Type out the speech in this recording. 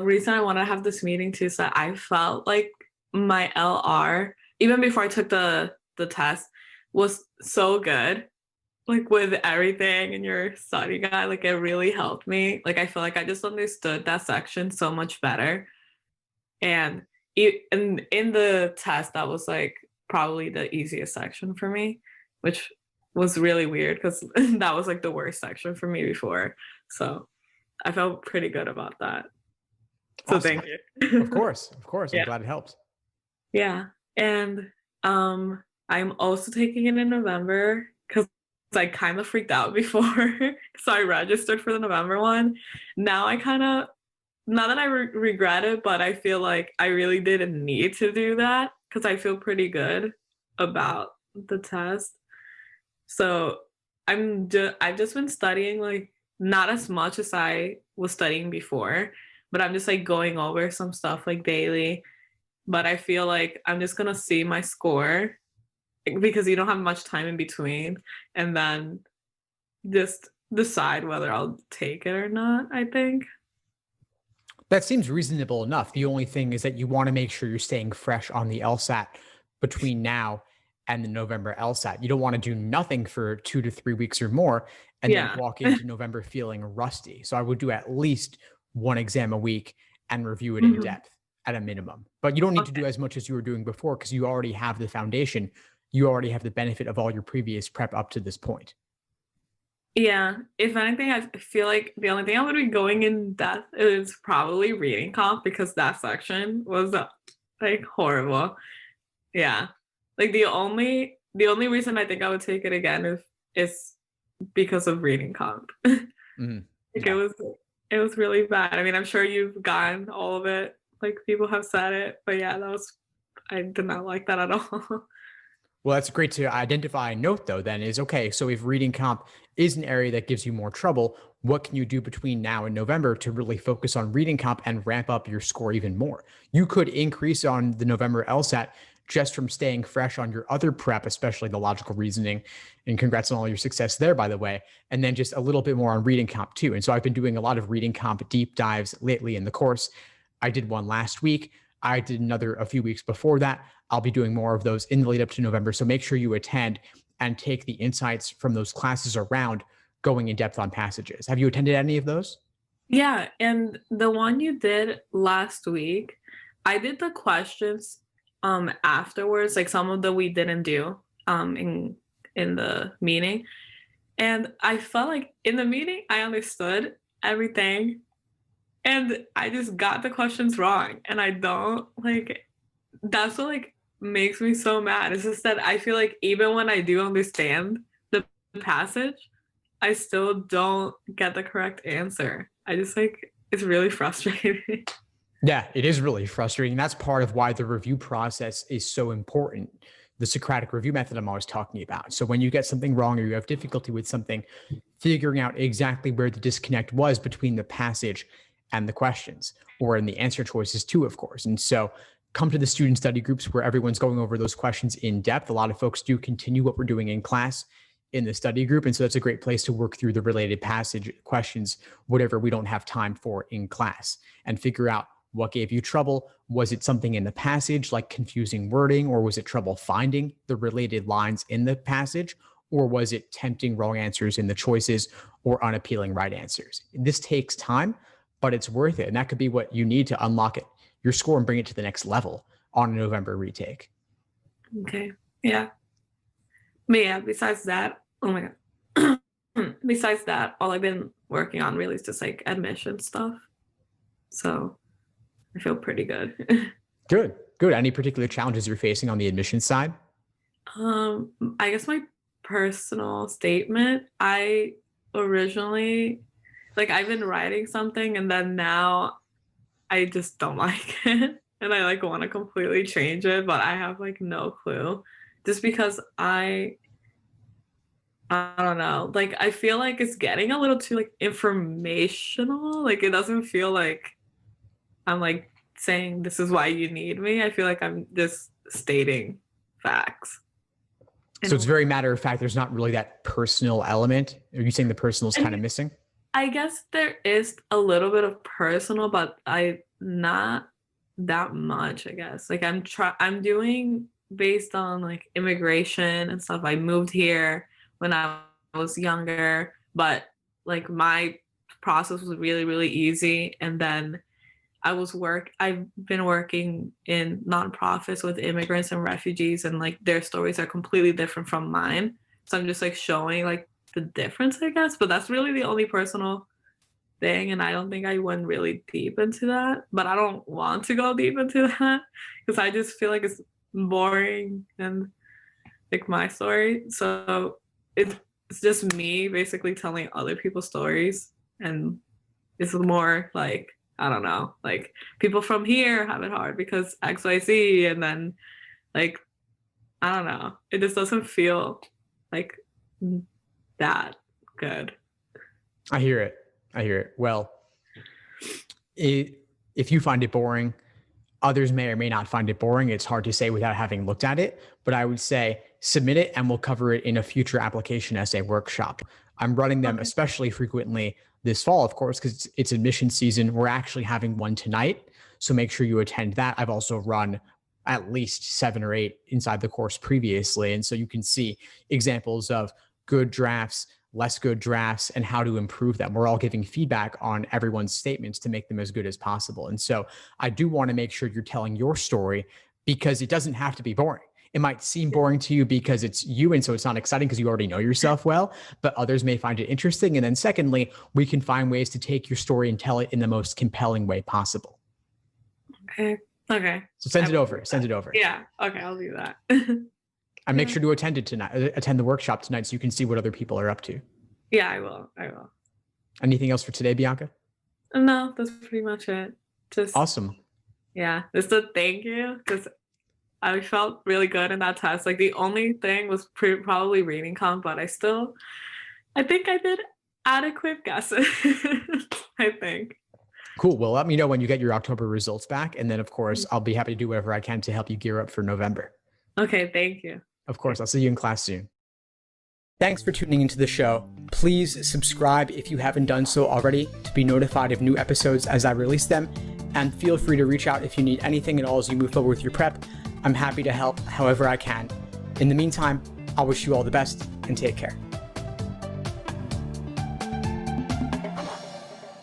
Reason I want to have this meeting too is that I felt like my LR, even before I took the test, was so good. Like with everything in your study guide, like it really helped me. Like I feel like I just understood that section so much better. And in the test, that was like probably the easiest section for me, which was really weird because that was like the worst section for me before. So I felt pretty good about that. So Awesome. thank you. Of course. Of course. I'm Yeah. glad it helped. Yeah. And I'm also taking it in November because I kind of freaked out before. So I registered for the November one. Now I kind of, not that I regret it, but I feel like I really didn't need to do that because I feel pretty good about the test. So I've just been studying like not as much as I was studying before, but I'm just like going over some stuff like daily. But I feel like I'm just gonna see my score because you don't have much time in between, and then just decide whether I'll take it or not, I think. That seems reasonable enough. The only thing is that you want to make sure you're staying fresh on the LSAT between now and the November LSAT. You don't want to do nothing for 2 to 3 weeks or more and then Yeah. walk into November feeling rusty. So I would do at least one exam a week and review it in Mhm. depth at a minimum. But you don't need to Okay. do as much as you were doing before because you already have the foundation. You already have the benefit of all your previous prep up to this point. Yeah. If anything, I feel like the only thing I'm gonna be going in depth is probably reading comp because that section was like horrible. Yeah. Like the only reason I think I would take it again is because of reading comp. Mhm. Like Yeah. it was really bad. I mean, I'm sure you've gotten all of it. Like people have said it, but yeah, that was I did not like that at all. Well, that's great to identify and note, though, then is okay. So, if reading comp is an area that gives you more trouble, what can you do between now and November to really focus on reading comp and ramp up your score even more? You could increase on the November LSAT just from staying fresh on your other prep, especially the logical reasoning. And congrats on all your success there, by the way. And then just a little bit more on reading comp, too. And so, I've been doing a lot of reading comp deep dives lately in the course. I did one last week. I did another a few weeks before that. I'll be doing more of those in the lead up to November. So make sure you attend and take the insights from those classes around going in depth on passages. Have you attended any of those? Yeah, and the one you did last week, I did the questions afterwards, like some of the we didn't do in the meeting. And I felt like in the meeting I understood everything and I just got the questions wrong. And I don't like that's what like makes me so mad. It's just that I feel like even when I do understand the passage, I still don't get the correct answer. I just like it's really frustrating. Yeah, it is really frustrating. That's part of why the review process is so important. The Socratic review method I'm always talking about. So when you get something wrong or you have difficulty with something, figuring out exactly where the disconnect was between the passage and the questions, or in the answer choices too, of course. And so come to the student study groups where everyone's going over those questions in depth. A lot of folks do continue what we're doing in class in the study group. And so that's a great place to work through the related passage questions, whatever we don't have time for in class, and figure out what gave you trouble. Was it something in the passage like confusing wording, or was it trouble finding the related lines in the passage? Or was it tempting wrong answers in the choices or unappealing right answers? This takes time, but it's worth it. And that could be what you need to unlock it, your score, and bring it to the next level on a November retake. Okay. Yeah. But yeah, besides that, oh my god. Besides that, all I've been working on really is just like admission stuff. So I feel pretty good. Good, good. Any particular challenges you're facing on the admission side? I guess my personal statement, I originally like I've been writing something and then now I just don't like it and I like want to completely change it, but I have like no clue. Just because I don't know, like I feel like it's getting a little too like informational. Like it doesn't feel like I'm like saying this is why you need me. I feel like I'm just stating facts. So it's very matter of fact. There's not really that personal element. Are you saying the personal is kind of missing? I guess there is a little bit of personal, but not that much, I guess. Like I'm doing based on like immigration and stuff. I moved here when I was younger, but like my process was really, really easy. And then I've been working in nonprofits with immigrants and refugees, and like their stories are completely different from mine. So I'm just like showing like the difference, I guess. But that's really the only personal thing, and I don't think I went really deep into that. But I don't want to go deep into that because I just feel like it's boring and like my story. So it's just me basically telling other people's stories, and it's more like I don't know, like people from here have it hard because XYZ, and then like I don't know, it just doesn't feel like that good. I hear it. Well, if you find it boring, others may or may not find it boring. It's hard to say without having looked at it, but I would say submit it and we'll cover it in a future application essay workshop. I'm running them especially frequently this fall, of course, because it's admission season. We're actually having one tonight, so make sure you attend that. I've also run at least 7 or 8 inside the course previously, and so you can see examples of good drafts, less good drafts, and how to improve them. We're all giving feedback on everyone's statements to make them as good as possible. And so I do want to make sure you're telling your story because it doesn't have to be boring. It might seem boring to you because it's you, and so it's not exciting because you already know yourself well, but others may find it interesting. And then secondly, we can find ways to take your story and tell it in the most compelling way possible. Okay. So send it over. Yeah. Okay, I'll do that. And make sure to attend the workshop tonight so you can see what other people are up to. Yeah, I will. Anything else for today, Bianca? No, that's pretty much it. Just awesome. Yeah, just a thank you because I felt really good in that test. Like the only thing was probably reading comp, but I think I did adequate guesses. I think. Cool. Well, let me know when you get your October results back. And then of course, I'll be happy to do whatever I can to help you gear up for November. Okay. Thank you. Of course. I'll see you in class soon. Thanks for tuning into the show. Please subscribe if you haven't done so already to be notified of new episodes as I release them. And feel free to reach out if you need anything at all as you move forward with your prep. I'm happy to help however I can. In the meantime, I'll wish you all the best and take care.